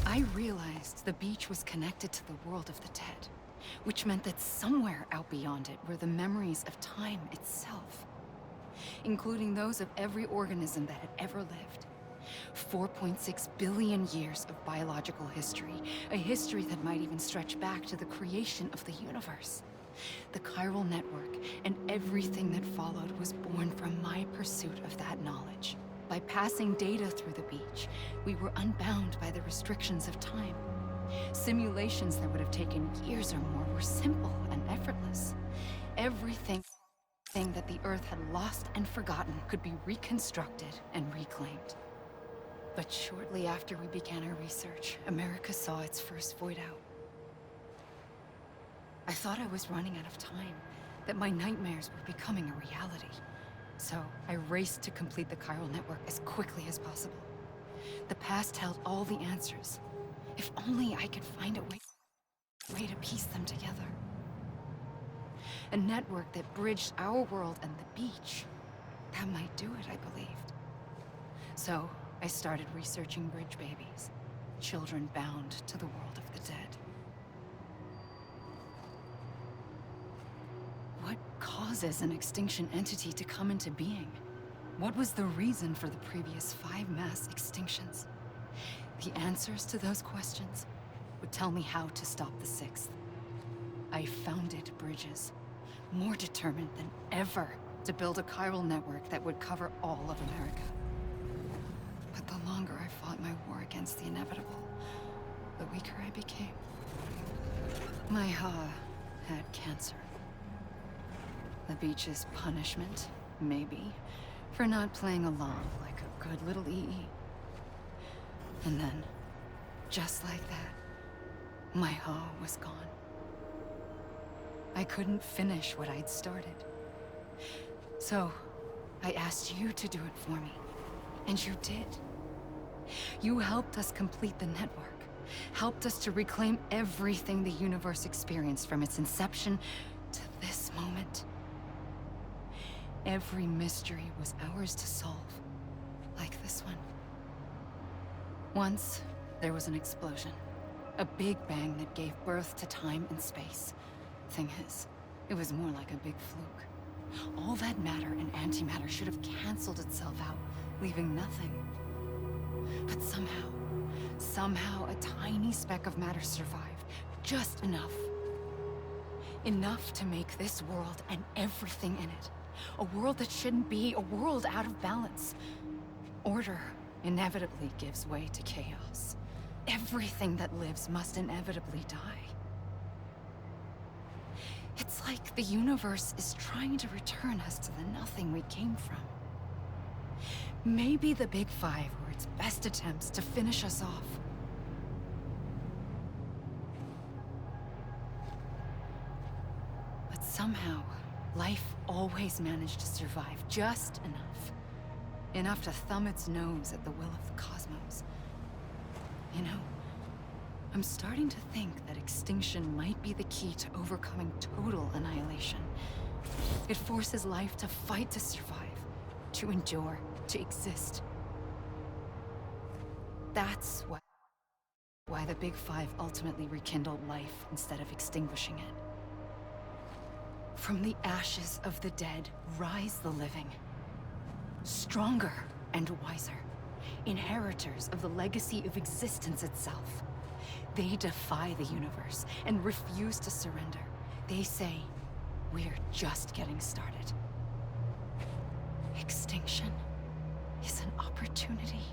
I realized the beach was connected to the world of the dead, which meant that somewhere out beyond it were the memories of time itself, including those of every organism that had ever lived. 4.6 billion years of biological history, a history that might even stretch back to the creation of the universe. The chiral network and everything that followed was born from my pursuit of that knowledge. By passing data through the beach, we were unbound by the restrictions of time. Simulations that would have taken years or more were simple and effortless. Everything that the Earth had lost and forgotten could be reconstructed and reclaimed. But shortly after we began our research, America saw its first void out. I thought I was running out of time, that my nightmares were becoming a reality. So I raced to complete the chiral network as quickly as possible. The past held all the answers. If only I could find a way to piece them together. A network that bridged our world and the beach. That might do it, I believed. So I started researching bridge babies, children bound to the world of the dead. What causes an extinction entity to come into being? What was the reason for the previous 5 mass extinctions? The answers to those questions would tell me how to stop the 6th. I founded bridges, more determined than ever to build a chiral network that would cover all of America. But the longer I fought my war against the inevitable, the weaker I became. My Ha had cancer. The beach's punishment, maybe, for not playing along like a good little EE. And then, just like that, my Ha was gone. I couldn't finish what I'd started. So, I asked you to do it for me. And you did. You helped us complete the network. Helped us to reclaim everything the universe experienced from its inception to this moment. Every mystery was ours to solve, like this one. Once, there was an explosion. A big bang that gave birth to time and space. Thing is, it was more like a big fluke. All that matter and antimatter should have canceled itself out, leaving nothing. But somehow a tiny speck of matter survived. Just enough. Enough to make this world and everything in it. A world that shouldn't be, a world out of balance. Order inevitably gives way to chaos. Everything that lives must inevitably die. It's like the universe is trying to return us to the nothing we came from. Maybe the Big Five were its best attempts to finish us off. But somehow, life always managed to survive just enough. Enough to thumb its nose at the will of the cosmos. You know, I'm starting to think that extinction might be the key to overcoming total annihilation. It forces life to fight to survive, to endure, to exist. That's why the Big Five ultimately rekindled life instead of extinguishing it. From the ashes of the dead rise the living. Stronger and wiser. Inheritors of the legacy of existence itself. They defy the universe and refuse to surrender. They say, we're just getting started. Extinction is an opportunity.